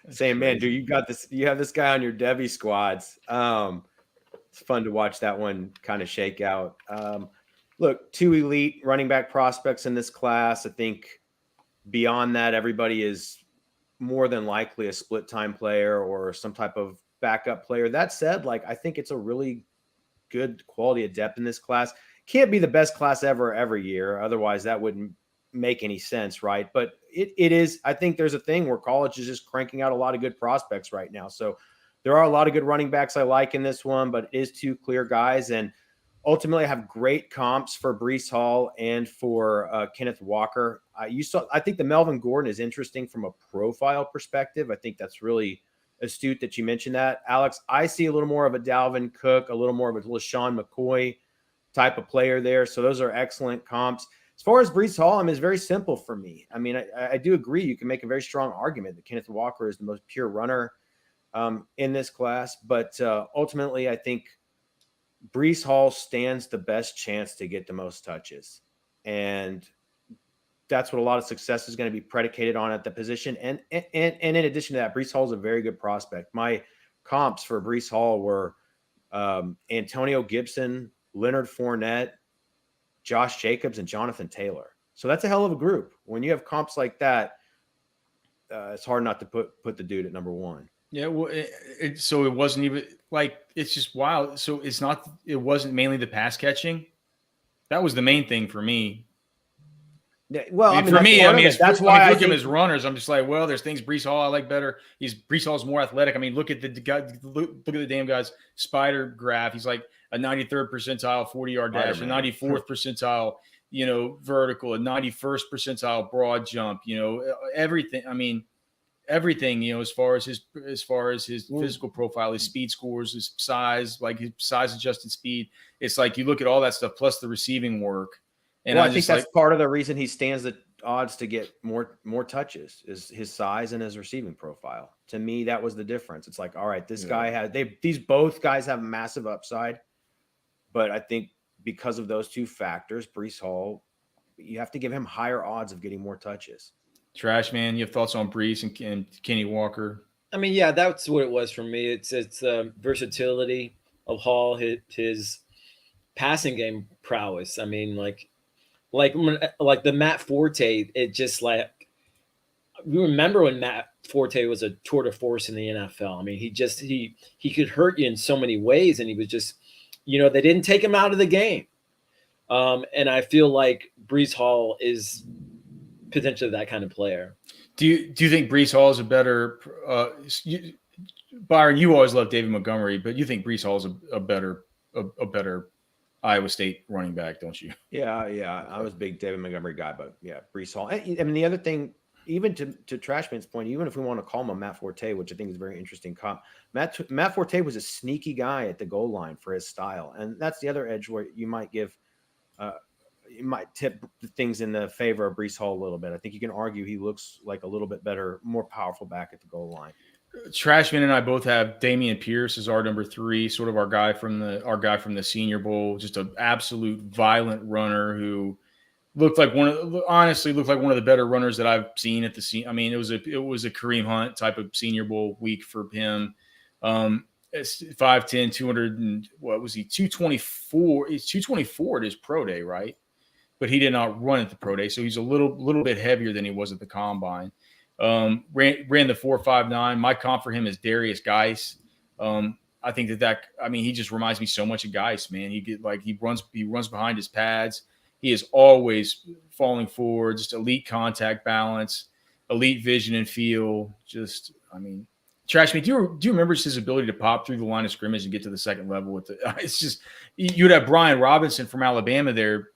Saying, man, dude, you have this guy on your Devy squads. It's fun to watch that one kind of shake out. Look, 2 elite running back prospects in this class. I think beyond that, everybody is more than likely a split time player or some type of backup player. That said, I think it's a really good quality of depth in this class. Can't be the best class ever every year. Otherwise, that wouldn't make any sense, right? But it is. I think there's a thing where college is just cranking out a lot of good prospects right now. So there are a lot of good running backs I like in this one, but it is 2 clear guys. And ultimately, I have great comps for Breece Hall and for Kenneth Walker. I think the Melvin Gordon is interesting from a profile perspective. I think that's really astute that you mentioned that, Alex. I see a little more of a Dalvin Cook, a little more of a LaShawn McCoy type of player there. So those are excellent comps. As far as Breece Hall, it's very simple for me. I mean, I do agree. You can make a very strong argument that Kenneth Walker is the most pure runner in this class. But ultimately, I think Breece Hall stands the best chance to get the most touches. And that's what a lot of success is going to be predicated on at the position. And in addition to that, Breece Hall is a very good prospect. My comps for Breece Hall were Antonio Gibson, Leonard Fournette, Josh Jacobs, and Jonathan Taylor. So that's a hell of a group. When you have comps like that, it's hard not to put the dude at number one. Yeah, well, so it wasn't even like, it's just wild. So it wasn't mainly the pass catching. That was the main thing for me. Yeah, well, for me, that's why I look at him as runners. I'm just like, well, there's things Breece Hall I like better. Breece Hall's more athletic. I mean, look at the guy. Look at the damn guy's spider graph. He's like a 93rd percentile 40-yard dash, a 94th percentile, vertical, a 91st percentile broad jump. Everything. I mean, everything. As far as his physical profile, his speed scores, his size, like his size adjusted speed. It's like you look at all that stuff plus the receiving work. And I think that's part of the reason he stands the odds to get more touches is his size and his receiving profile. To me, that was the difference. It's like, all right, this guy both guys have massive upside, but I think because of those two factors, Breece Hall, you have to give him higher odds of getting more touches. Trashman, you have thoughts on Breece and Kenny Walker? I mean, yeah, that's what it was for me. It's versatility of Hall, his passing game prowess. I mean, like the Matt Forte, it just like, you remember when Matt Forte was a tour de force in the NFL. I mean, he could hurt you in so many ways, and he was just, they didn't take him out of the game. And I feel like Breece Hall is potentially that kind of player. Do you think Breece Hall is a better Byron, you always loved David Montgomery, but you think Breece Hall is a better Iowa State running back, don't you? Yeah. I was a big David Montgomery guy, but yeah, Breece Hall. I mean, the other thing, even to Trashman's point, even if we want to call him a Matt Forte, which I think is a very interesting comp, Matt Forte was a sneaky guy at the goal line for his style, and that's the other edge where you might you might tip things in the favor of Breece Hall a little bit. I think you can argue he looks like a little bit better, more powerful back at the goal line. Trashman and I both have Damien Pierce as our number 3, sort of our guy from the Senior Bowl, just an absolute violent runner who looked like one of the better runners that I've seen at the scene. I mean, it was a Kareem Hunt type of Senior Bowl week for him. It's 5'10", 200 and what was he? 224. He's 224 at his pro day, right? But he did not run at the pro day, so he's a little bit heavier than he was at the combine. Ran the 4.59. My comp for him is Darius Geiss. I think he just reminds me so much of Geiss, man. He runs behind his pads. He is always falling forward, just elite contact balance, elite vision and feel. Trashman, do you remember his ability to pop through the line of scrimmage and get to the second level with it's just, you'd have Brian Robinson from Alabama there,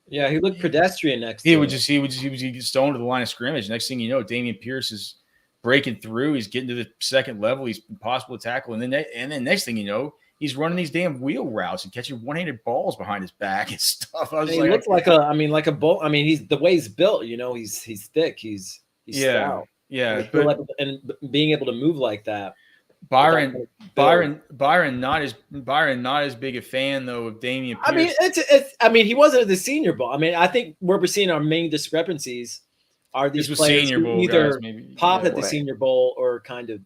Yeah, he looked pedestrian next to him. He would get stoned to the line of scrimmage. Next thing you know, Damian Pierce is breaking through. He's getting to the second level. He's impossible to tackle. And then next thing you know, he's running these damn wheel routes and catching one-handed balls behind his back and stuff. He looks like a bull. I mean, he's the way he's built. He's thick. He's stout. Yeah, and being able to move like that. Byron, not as big a fan though of Damien Pierce. I mean, he wasn't at the Senior Bowl. I mean, I think where we're seeing our main discrepancies are these players who either pop at the Senior Bowl or kind of,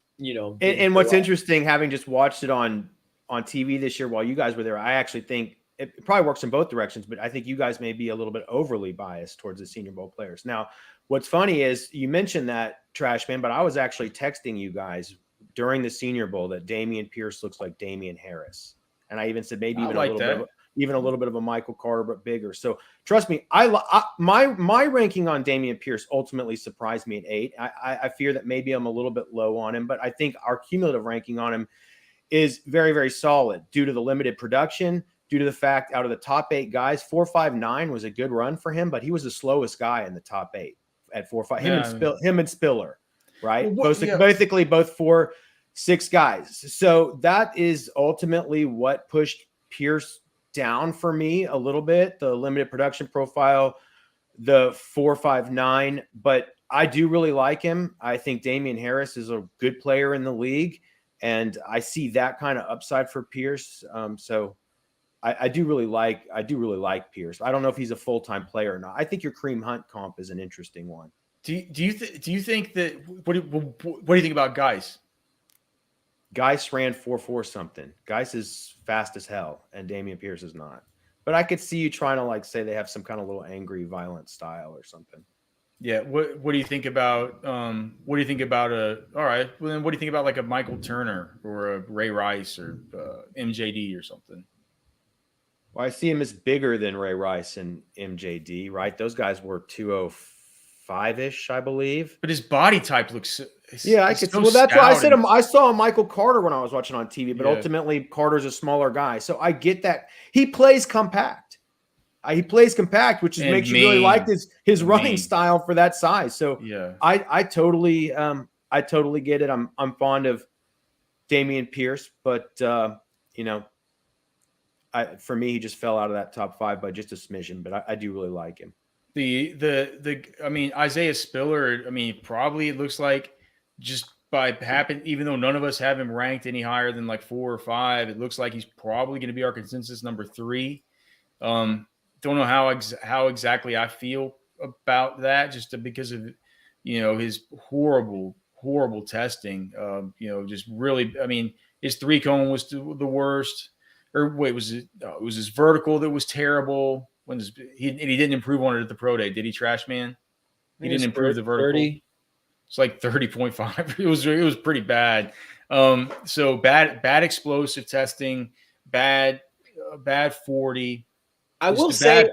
And what's interesting, having just watched it on TV this year while you guys were there, I actually think it probably works in both directions, but I think you guys may be a little bit overly biased towards the Senior Bowl players. Now, what's funny is you mentioned that, Trashman, but I was actually texting you guys during the Senior Bowl that Damien Pierce looks like Damian Harris. And I even said maybe even a little bit of a Michael Carter, but bigger. So trust me, my ranking on Damien Pierce ultimately surprised me at 8. I fear that maybe I'm a little bit low on him, but I think our cumulative ranking on him is very, very solid due to the limited production, due to the fact out of the top 8 guys, 4.59 was a good run for him, but he was the slowest guy in the top 8 at 4.5. Him and Spiller, right? Well, basically both 4.6 guys. So that is ultimately what pushed Pierce down for me a little bit. The limited production profile, the 4.59, but I do really like him. I think Damian Harris is a good player in the league, and I see that kind of upside for Pierce. So I do really like Pierce. I don't know if he's a full-time player or not. I think your Kareem Hunt comp is an interesting one. Do you think that what do you think about Geiss? Geiss ran 4.4 something. Geiss is fast as hell, and Damien Pierce is not. But I could see you trying to like say they have some kind of little angry, violent style or something. Yeah. What do you think about all right. Well, then what do you think about like a Michael Turner or a Ray Rice or MJD or something? Well, I see him as bigger than Ray Rice and MJD, right? Those guys were 205-ish, I believe. But his body type looks I could. So well, that's why I said I saw Michael Carter when I was watching on TV, but ultimately Carter's a smaller guy, so I get that he plays compact. Which is, makes you really like his running style for that size. So I totally get it. I'm fond of Damian Pierce, but for me he just fell out of that top 5 by just a smidgen. But I do really like him. Isaiah Spiller. Probably it looks like. Just by even though none of us have him ranked any higher than like 4 or 5, it looks like he's probably going to be our consensus number 3. Don't know how exactly I feel about that, just because of his horrible testing. Just really, his 3-cone was the worst. Or wait, was it? No, it was his vertical that was terrible. He didn't improve on it at the pro day, did he, Trashman? He didn't improve the vertical. 30. It's like 30.5. It was pretty bad. So bad explosive testing, bad 40. I will say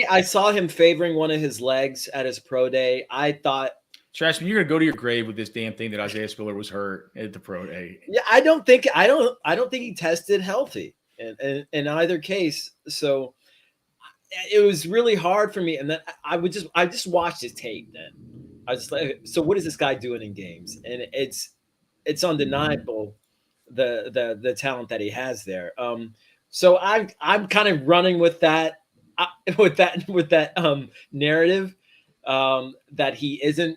I saw him favoring one of his legs at his pro day. I thought, Trashman, you're gonna go to your grave with this damn thing that Isaiah Spiller was hurt at the pro day. Yeah, I don't think he tested healthy in either case. So it was really hard for me. And then I just watched his tape then. I was like, so what is this guy doing in games? And it's undeniable the talent that he has there. So I'm kind of running with that narrative that he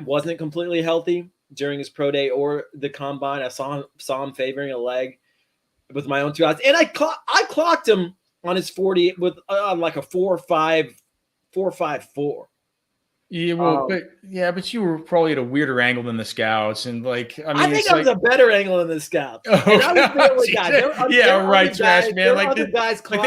wasn't completely healthy during his pro day or the combine. I saw him favoring a leg with my own 2 odds, and I clocked him on his 40 with like a 4.54. Yeah, well, but you were probably at a weirder angle than the scouts, and I think I was a better angle than the scouts. Oh, and I was there with guys. Right, Trash man. Like they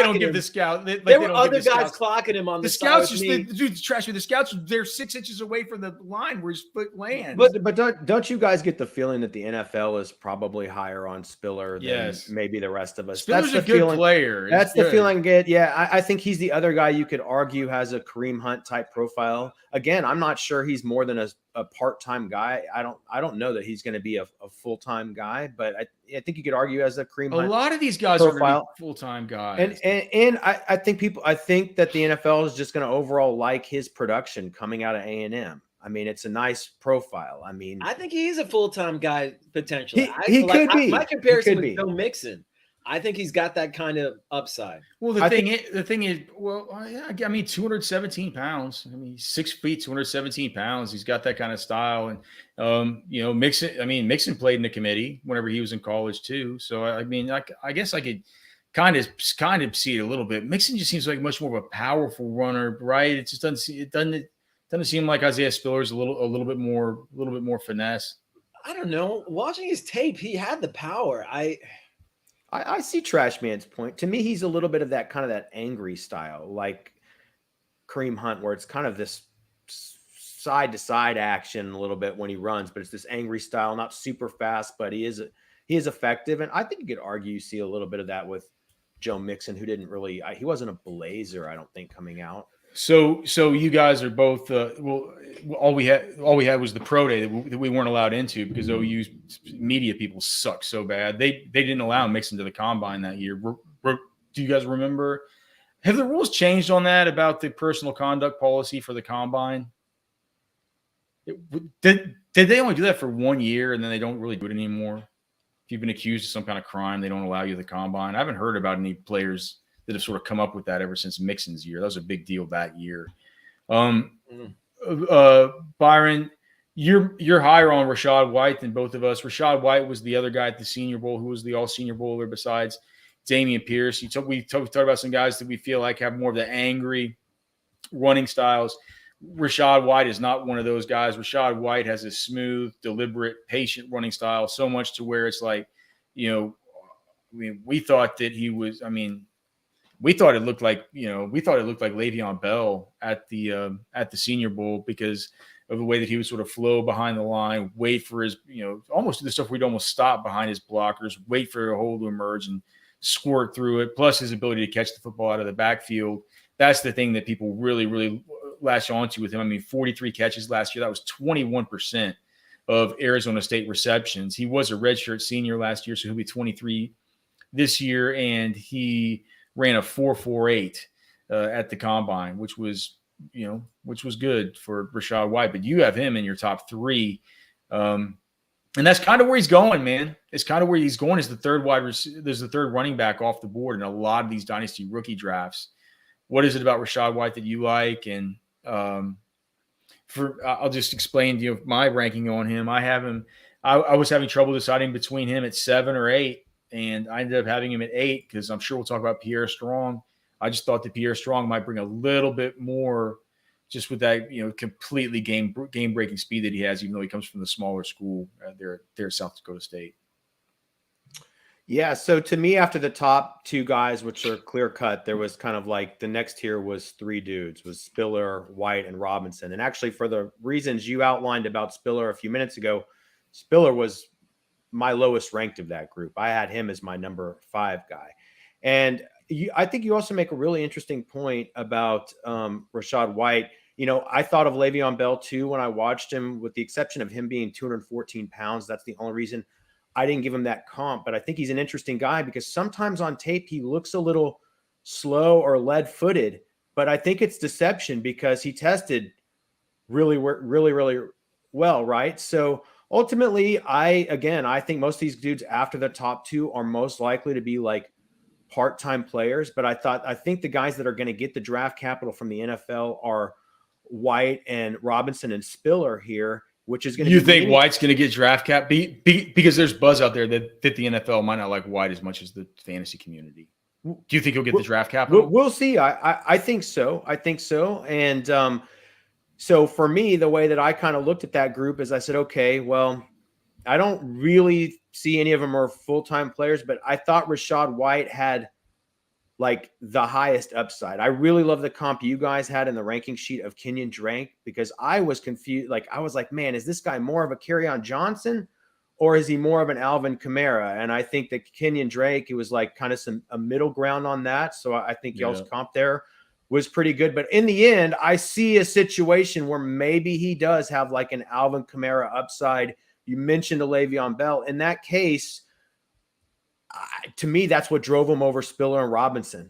don't give the scout. There were other guys clocking him on the scouts. Dude, Trash man. The scouts, they're 6 inches away from the line where his foot lands. But don't you guys get the feeling that the NFL is probably higher on Spiller than maybe the rest of us? Spiller's a good player. That's the feeling I get. Yeah, I think he's the other guy you could argue has a Kareem Hunt type profile. Again, I'm not sure he's more than a part-time guy. I don't know that he's going to be a full-time guy, but I think you could argue as a Kareem Hunt. A lot of these guys are going to be full-time guys. And I think that the NFL is just going to overall like his production coming out of A&M. It's a nice profile. I think he's a full-time guy potentially. He could be. My comparison with Joe Mixon, I think he's got that kind of upside. Well, the thing is, 217 pounds. 6 feet, 217 pounds. He's got that kind of style. And, Mixon played in the committee whenever he was in college too. So, I guess I could kind of see it a little bit. Mixon just seems like much more of a powerful runner, right? It just doesn't seem like Isaiah Spiller's a little bit more finesse. I don't know. Watching his tape, he had the power. I see Trash Man's point. To me, he's a little bit of that kind of that angry style, like Kareem Hunt, where it's kind of this side to side action a little bit when he runs, but it's this angry style, not super fast, but he is effective. And I think you could argue you see a little bit of that with Joe Mixon, who he wasn't a blazer, I don't think, coming out. So you guys are both all we had was the pro day that we weren't allowed into because OU's media people suck so bad. They didn't allow Mixon to the combine that year. do you guys remember? Have the rules changed on that about the personal conduct policy for the combine? Did they only do that for 1 year and then they don't really do it anymore? If you've been accused of some kind of crime, they don't allow you the combine. I haven't heard about any players that have sort of come up with that ever since Mixon's year. That was a big deal that year. Byron, you're higher on Rashad White than both of us. Rashad White was the other guy at the Senior Bowl who was the all-Senior Bowler besides Damien Pierce. We talked about some guys that we feel like have more of the angry running styles. Rashad White is not one of those guys. Rashad White has a smooth, deliberate, patient running style, so much to where it's like, we thought that he was, we thought it looked like Le'Veon Bell at the Senior Bowl because of the way that he would sort of flow behind the line, wait for his, almost do the stuff we'd almost stop behind his blockers, wait for a hole to emerge and squirt through it, plus his ability to catch the football out of the backfield. That's the thing that people really, really latch onto with him. 43 catches last year. That was 21% of Arizona State receptions. He was a redshirt senior last year, so he'll be 23 this year, and he ran a 4.48 at the combine, which was good for Rashad White. But you have him in your top three, and that's kind of where he's going, man. It's kind of where he's going. Is the third there's the third running back off the board in a lot of these dynasty rookie drafts. What is it about Rashad White that you like? And I'll just explain to you my ranking on him. I have him. I was having trouble deciding between him at 7 or 8, and I ended up having him at 8 because I'm sure we'll talk about Pierre Strong. I just thought that Pierre Strong might bring a little bit more, just with that completely game breaking speed that he has, even though he comes from the smaller school there at South Dakota State. Yeah, so to me, after the top two guys, which are clear cut, there was kind of like the next tier was 3 dudes, was Spiller, White, and Robinson. And actually, for the reasons you outlined about Spiller a few minutes ago, Spiller was my lowest ranked of that group. I had him as my number 5 guy. And I think you also make a really interesting point about Rashad White. I thought of Le'Veon Bell too when I watched him, with the exception of him being 214 pounds. That's the only reason I didn't give him that comp, but I think he's an interesting guy because sometimes on tape he looks a little slow or lead-footed, but I think it's deception because he tested really, really, really well, right? So ultimately, I think most of these dudes after the top 2 are most likely to be like part-time players, but I think the guys that are going to get the draft capital from the NFL are White and Robinson and Spiller here. Which is going to you think White's going to get draft cap because there's buzz out there that the NFL might not like White as much as the fantasy community. Do you think he'll get the draft capital? We'll see. I think so. And so for me, the way that I kind of looked at that group is I said, okay, well, I don't really see any of them are full-time players, but I thought Rashad White had like the highest upside. I really love the comp you guys had in the ranking sheet of Kenyon Drake because I was confused. Like, I was like, man, is this guy more of a Kerryon Johnson or is he more of an Alvin Kamara? And I think that Kenyon Drake, it was like kind of a middle ground on that. So I think y'all's comp there was pretty good. But in the end, I see a situation where maybe he does have like an Alvin Kamara upside. You mentioned a Le'Veon Bell. In that case, to me, that's what drove him over Spiller and Robinson.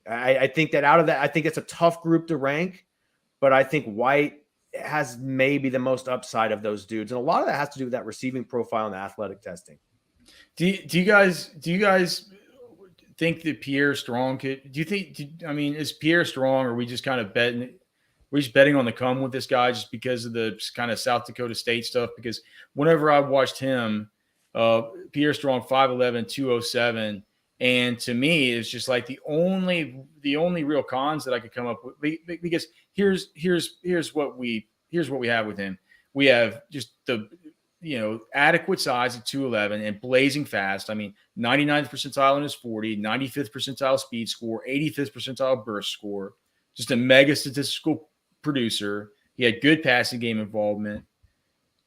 I think that out of that, I think it's a tough group to rank, but I think White has maybe the most upside of those dudes. And a lot of that has to do with that receiving profile and the athletic testing. Do you guys think that Pierre Strong is Pierre Strong, or are we just kind of betting on the come with this guy just because of the kind of South Dakota State stuff? Because whenever I watched him, Pierre Strong, 5'11", 207, and to me, it's just like the only real cons that I could come up with, because here's what we have with him. We have just the adequate size at 211 and blazing fast. 99th percentile in his 40, 95th percentile speed score, 85th percentile burst score. Just a mega statistical producer. He had good passing game involvement.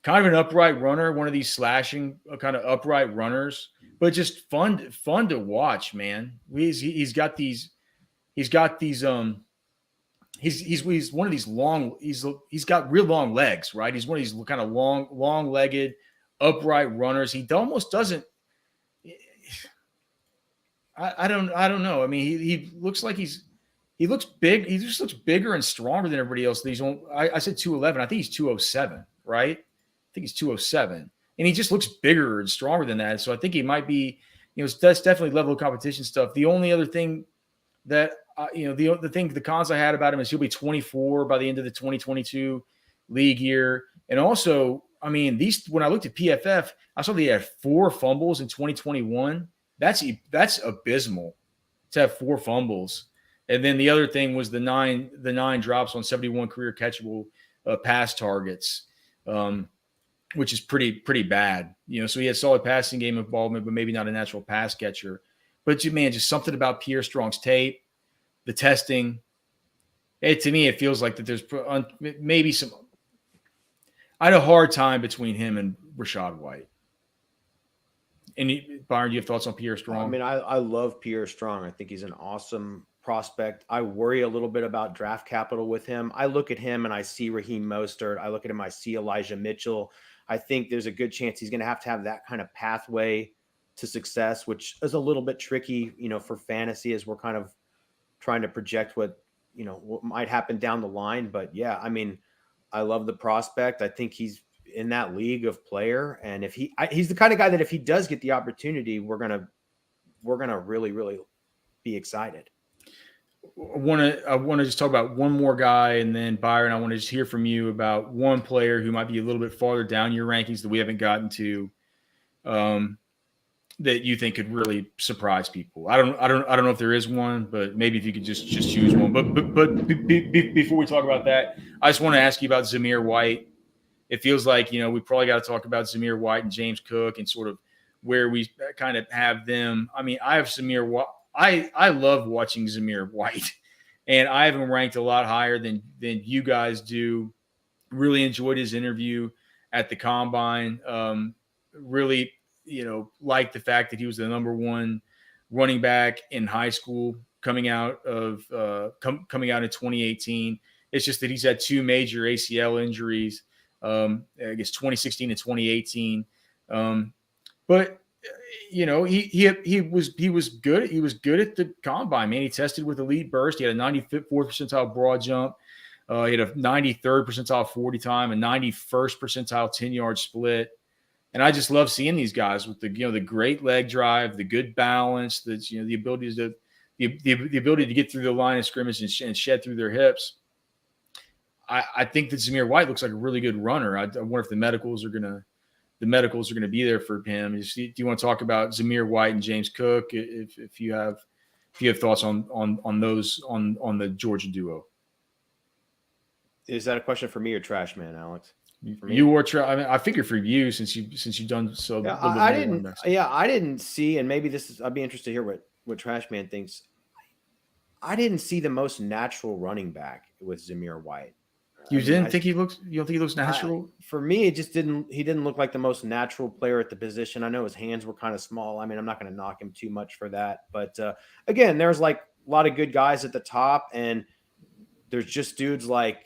Kind of an upright runner, one of these slashing kind of upright runners, but just fun to watch, man. He's one of these long. He's got real long legs, right? He's one of these kind of long-legged, upright runners. He almost doesn't. I don't know. I mean, he looks like he looks big. He just looks bigger and stronger than everybody else. I said 211. I think he's 207, right? I think he's 207, and he just looks bigger and stronger than that. So I think he might be, that's definitely level of competition stuff. The only other thing that the cons I had about him is he'll be 24 by the end of the 2022 league year, and also, I mean, when I looked at PFF, I saw that he had 4 fumbles in 2021. That's abysmal to have 4 fumbles. And then the other thing was the nine drops on 71 career catchable pass targets, which is pretty bad. So he had solid passing game involvement, but maybe not a natural pass catcher. But man, just something about Pierre Strong's tape, the testing. To me, it feels like that there's maybe some. I had a hard time between him and Rashad White. And Byron, do you have thoughts on Pierre Strong? I mean, I love Pierre Strong. I think he's an awesome prospect. I worry a little bit about draft capital with him. I look at him and I see Raheem Mostert. I look at him, I see Elijah Mitchell. I think there's a good chance he's going to have that kind of pathway to success, which is a little bit tricky, for fantasy as we're kind of trying to project what might happen down the line. But yeah, I mean, I love the prospect. I think he's in that league of player. And if he's the kind of guy that if he does get the opportunity, we're going to really, really be excited. I want to just talk about one more guy, and then Byron, I want to just hear from you about one player who might be a little bit farther down your rankings that we haven't gotten to, that you think could really surprise people. I don't know if there is one, but maybe if you could just choose one. But before we talk about that, I just want to ask you about Zamir White. It feels like we probably got to talk about Zamir White and James Cook and sort of where we kind of have them. I mean, I have Zamir White. I love watching Zamir White, and I have him ranked a lot higher than you guys do. Really enjoyed his interview at the Combine. Really, liked the fact that he was the number 1 running back in high school coming out in 2018. It's just that he's had 2 major ACL injuries. I guess 2016 and 2018. But he was good. He was good at the Combine, man. He tested with elite burst. He had a 94th percentile broad jump. He had a 93rd percentile 40 time, a 91st percentile 10-yard split. And I just love seeing these guys with the great leg drive, the good balance, the ability to get through the line of scrimmage and shed through their hips. I think that Zamir White looks like a really good runner. I wonder if the medicals are going to be there for him. Do you want to talk about Zamir White and James Cook if you have thoughts on those on the Georgia duo? Is that a question for me or Trashman, Alex? You or I mean, I figure for you since you've done so. Yeah, I didn't see, and maybe I'd be interested to hear what Trashman thinks. I didn't see the most natural running back with Zamir White. You don't think he looks natural? For me, it just didn't. He didn't look like the most natural player at the position. I know his hands were kind of small. I mean, I'm not going to knock him too much for that. But again, there's like a lot of good guys at the top, and there's just dudes like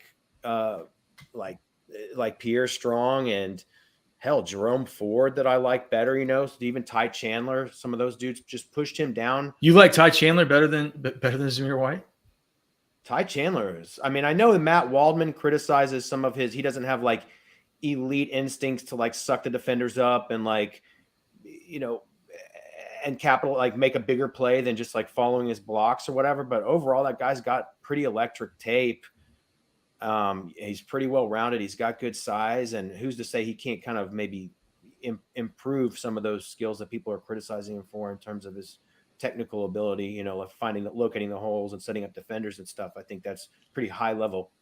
Pierre Strong and hell, Jerome Ford that I like better. Even Ty Chandler. Some of those dudes just pushed him down. You like Ty Chandler better than Zamir White? Ty Chandler is. I mean, I know that Matt Waldman criticizes some of he doesn't have like elite instincts to like suck the defenders up and and make a bigger play than just like following his blocks or whatever. But overall, that guy's got pretty electric tape. He's pretty well rounded. He's got good size, and who's to say he can't kind of maybe improve some of those skills that people are criticizing him for in terms of his technical ability, like locating the holes and setting up defenders and stuff. I think that's pretty high level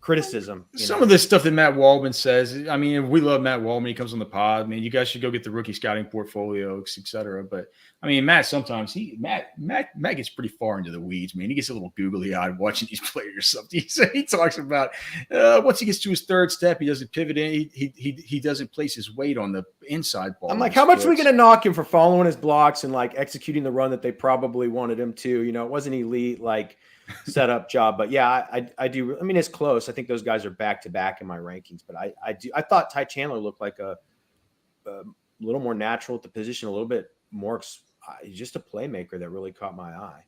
criticism. Some of this stuff that Matt Waldman says, I mean, we love Matt Waldman. He comes on the pod. I mean, you guys should go get the rookie scouting portfolio, et cetera. But I mean, Matt, sometimes Matt gets pretty far into the weeds, man. He gets a little googly eyed watching these players. Something he talks about once he gets to his 3rd step, he doesn't pivot in. He doesn't place his weight on the inside ball. I'm like, how much are we going to knock him for following his blocks and like executing the run that they probably wanted him to? It wasn't elite like setup job, but yeah, I do. I mean, it's close. I think those guys are back to back in my rankings, but I thought Ty Chandler looked like a little more natural at the position, a little bit more. he's just a playmaker that really caught my eye.